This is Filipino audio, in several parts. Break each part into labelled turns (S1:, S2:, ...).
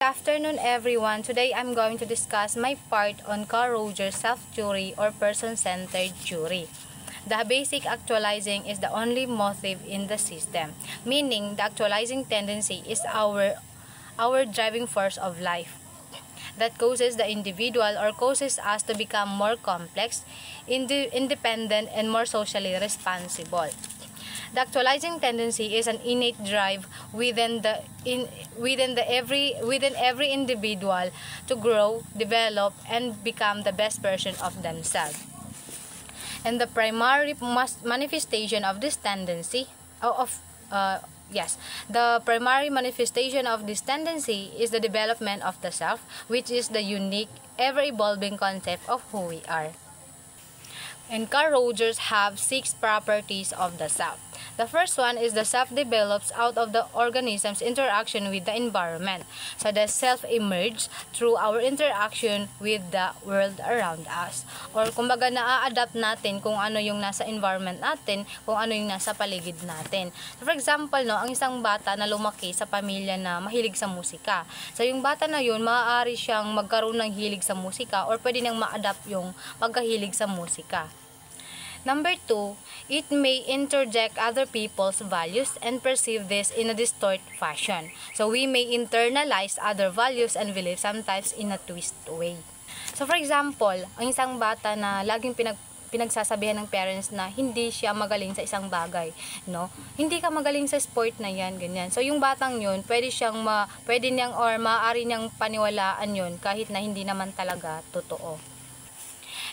S1: Afternoon everyone. Today I'm going to discuss my part on Carl Rogers self-theory or person-centered theory. The basic actualizing is the only motive in the system, meaning the actualizing tendency is our driving force of life that causes the individual or causes us to become more complex, independent, and more socially responsible. The actualizing tendency is an innate drive within every individual to grow, develop, and become the best version of themselves. And the primary manifestation of this tendency, the primary manifestation of this tendency is the development of the self, which is the unique, ever-evolving concept of who we are. And Carl Rogers have 6 properties of the self. The first one is the self develops out of the organism's interaction with the environment. So the self emerges through our interaction with the world around us. Or kumbaga na-adapt natin kung ano yung nasa environment natin, kung ano yung nasa paligid natin. So for example, ang isang bata na lumaki sa pamilya na mahilig sa musika. So yung bata na yun, maaari siyang magkaroon ng hilig sa musika or pwede niyang ma-adapt yung pagkahilig sa musika. Number 2, it may interject other people's values and perceive this in a distorted fashion. So we may internalize other values and beliefs sometimes in a twisted way. So for example, ang isang bata na laging pinagsasabihan ng parents na hindi siya magaling sa isang bagay, no? Hindi ka magaling sa sport na yan, ganyan. So yung batang yun, pwede niyang or maaari niyang paniwalaan yun kahit na hindi naman talaga totoo.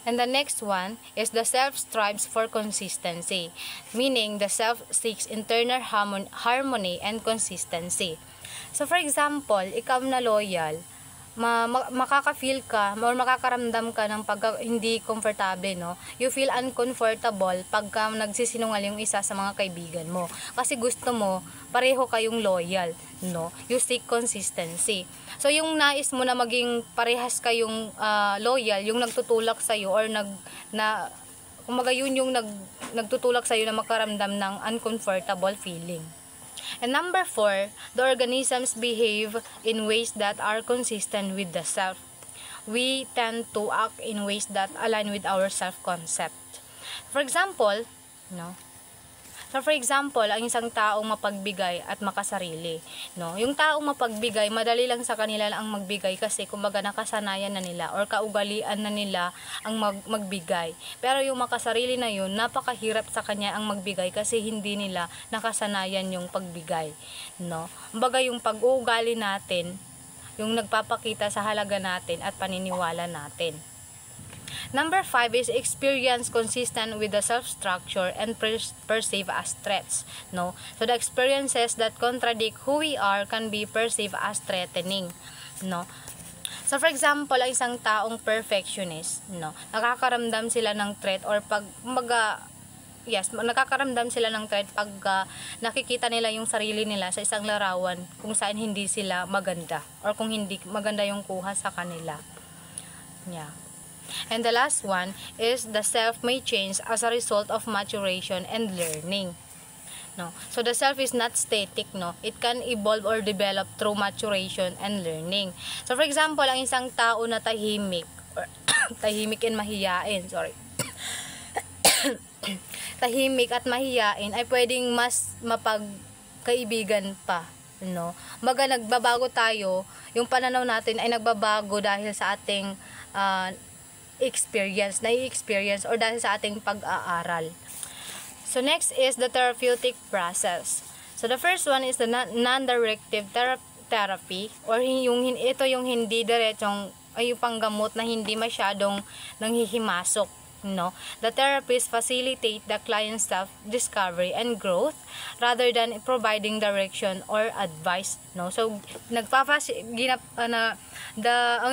S1: And the next one is the self strives for consistency, meaning the self seeks internal harmony and consistency. So for example, ikaw na loyal, makaka-feel ka or makakaramdam ka ng hindi comfortable, no? You feel uncomfortable pagka nagsisinungaling yung isa sa mga kaibigan mo. Kasi gusto mo, pareho kayong loyal, no? You seek consistency. So yung nais mo na maging parehas kayong loyal, yung nagtutulak sa iyo or kumaga yun yung nagtutulak sa iyo na makaramdam ng uncomfortable feeling. And number 4, the organisms behave in ways that are consistent with the self. We tend to act in ways that align with our self-concept. For example, ang isang taong mapagbigay at makasarili, no? Yung taong mapagbigay, madali lang sa kanila ang magbigay kasi kumbaga nakasanayan na nila or kaugalian na nila ang magbigay. Pero yung makasarili na yun, napakahirap sa kanya ang magbigay kasi hindi nila nakasanayan yung pagbigay, no? Kumbaga yung pag-uugali natin, yung nagpapakita sa halaga natin at paniniwala natin. Number 5 is experience consistent with the self-structure and perceived as threats, no? So the experiences that contradict who we are can be perceived as threatening, no? So for example, ang isang taong perfectionist, no? Nakakaramdam sila ng threat or nakakaramdam sila ng threat pag nakikita nila yung sarili nila sa isang larawan kung saan hindi sila maganda or kung hindi maganda yung kuha sa kanila. Yeah. And the last one is the self may change as a result of maturation and learning. No? So the self is not static, no? It can evolve or develop through maturation and learning. So for example, ang isang tao na tahimik or tahimik and mahiyain, tahimik at mahiyain ay pwedeng mas mapagkaibigan pa, no? Baga nagbabago tayo, yung pananaw natin ay nagbabago dahil sa ating experience or dahil sa ating pag-aaral. So next is the therapeutic process. So the first one is the non-directive therapy or ito yung hindi diretsong ay yung panggamot na hindi masyadong nanghihimasok, no? The therapist facilitate the client's self-discovery and growth rather than providing direction or advice, no? So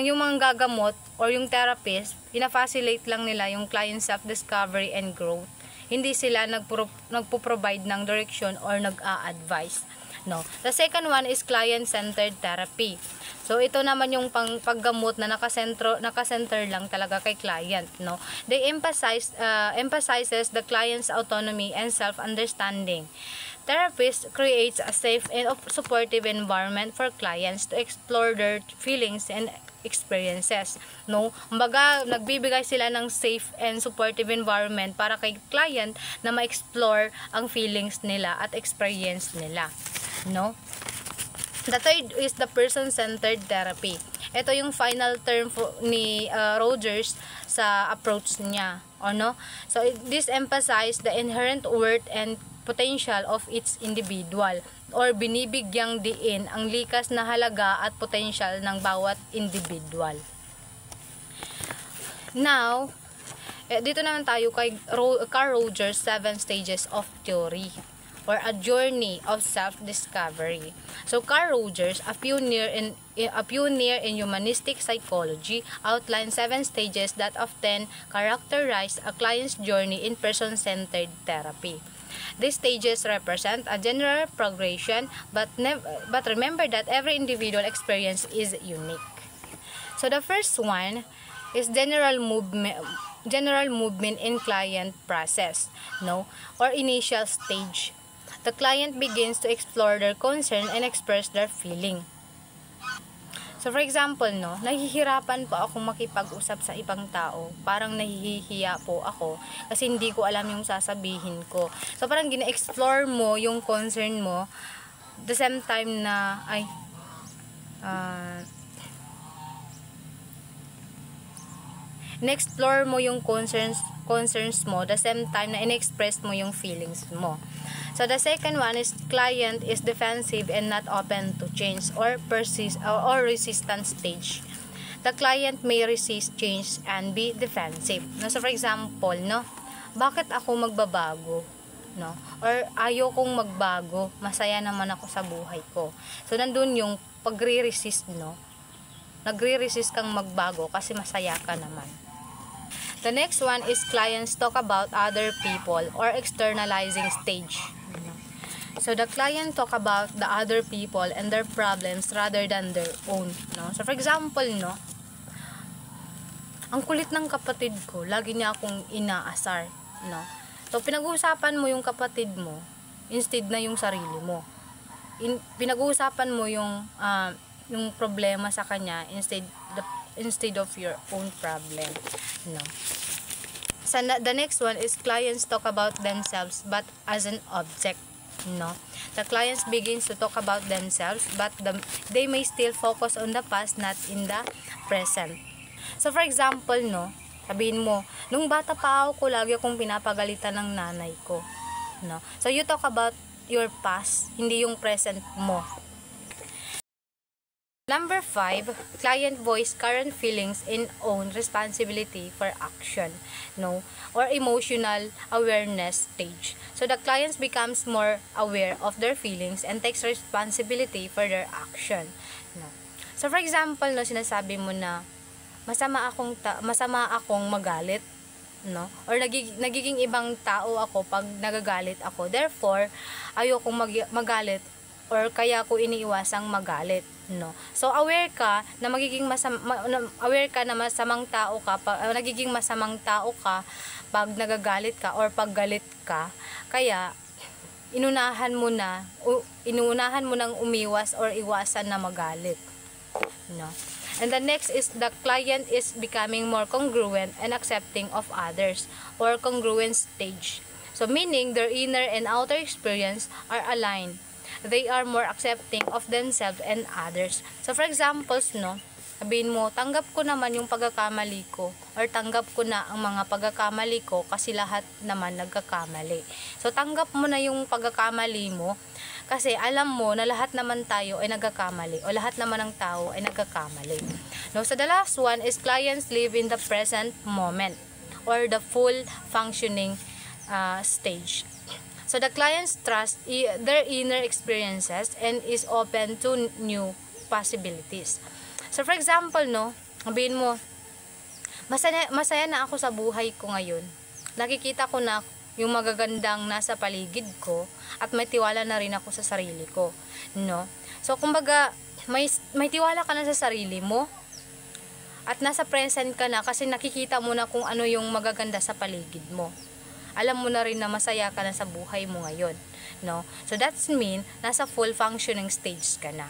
S1: yung mga gagamot or yung therapist, ina-facilitate lang nila yung client's self-discovery and growth. Hindi sila nagpo-provide ng direction or nag-a-advise, no? The second one is client-centered therapy. So ito naman yung paggamot na nakasenter lang talaga kay client, no? They emphasizes the client's autonomy and self-understanding Therapist creates a safe and supportive environment for clients to explore their feelings and experiences. No? Kumbaga, nagbibigay sila ng safe and supportive environment para kay client na ma-explore ang feelings nila at experience nila. No? The third is the person-centered therapy. Ito yung final term ni Rogers sa approach niya. So, this emphasizes the inherent worth and potential of each individual, or binibigyang diin ang likas na halaga at potential ng bawat individual. Now, dito naman tayo kay Carl Rogers' 7 stages of theory, or a journey of self-discovery. So Carl Rogers, a pioneer in humanistic psychology, outlined 7 stages that often characterize a client's journey in person-centered therapy. These stages represent a general progression, but remember that every individual experience is unique. So the first one is general movement in client process, or initial stage. The client begins to explore their concern and express their feeling. So for example, nahihirapan po akong makipag-usap sa ibang tao. Parang nahihiya po ako kasi hindi ko alam yung sasabihin ko. So parang gina-explore mo yung concern mo the same time na na-explore mo yung concerns mo the same time na in-express mo yung feelings mo. So the second one is client is defensive and not open to change or resistance stage. The client may resist change and be defensive. So for example, bakit ako magbabago? Or ayokong magbago, masaya naman ako sa buhay ko. So nandun yung pagre-resist, nagre-resist kang magbago kasi masaya ka naman. The next one is clients talk about other people or externalizing stage. So the client talk about the other people and their problems rather than their own. So for example, ang kulit ng kapatid ko, lagi niya akong inaasar. So pinag-uusapan mo yung kapatid mo instead na yung sarili mo. Pinag-uusapan mo yung problema sa kanya instead of your own problem. So the next one is clients talk about themselves but as an object. The clients begins to talk about themselves but they may still focus on the past, not in the present. So for example, sabihin mo, nung bata pa ako, lagi akong pinapagalitan ng nanay ko. So you talk about your past, hindi yung present mo. Number 5, client voice current feelings and own responsibility for action, or emotional awareness stage. So the clients becomes more aware of their feelings and takes responsibility for their action. So for example, sinasabi mo na masama akong magalit, or nagiging ibang tao ako pag nagagalit ako. Therefore, ayokong magalit or kaya ko iniiwasang magalit. So aware ka na masamang tao ka, nagiging masamang tao ka pag nagagalit ka or pag galit ka. Kaya inuunahan mo nang umiwas or iwasan na magalit. And the next is the client is becoming more congruent and accepting of others, or congruent stage. So meaning their inner and outer experience are aligned. They are more accepting of themselves and others. So for example, sabihin mo, tanggap ko naman yung pagkakamali ko, or tanggap ko na ang mga pagkakamali ko kasi lahat naman nagkakamali. So tanggap mo na yung pagkakamali mo kasi alam mo na lahat naman tayo ay nagkakamali, o lahat naman ng tao ay nagkakamali. So the last one is clients live in the present moment, or the full functioning stage. So the clients trust their inner experiences and is open to new possibilities. So for example, sabihin mo, masaya na ako sa buhay ko ngayon. Nakikita ko na yung magagandang nasa paligid ko at may tiwala na rin ako sa sarili ko. So kumbaga, may tiwala ka na sa sarili mo at nasa present ka na kasi nakikita mo na kung ano yung magaganda sa paligid mo. Alam mo na rin na masaya ka na sa buhay mo ngayon. no? So that's mean nasa full functioning stage ka na,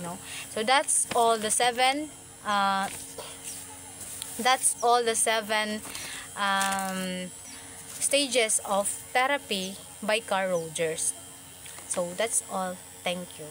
S1: no? So that's all the seven stages of therapy by Carl Rogers. So that's all. Thank you.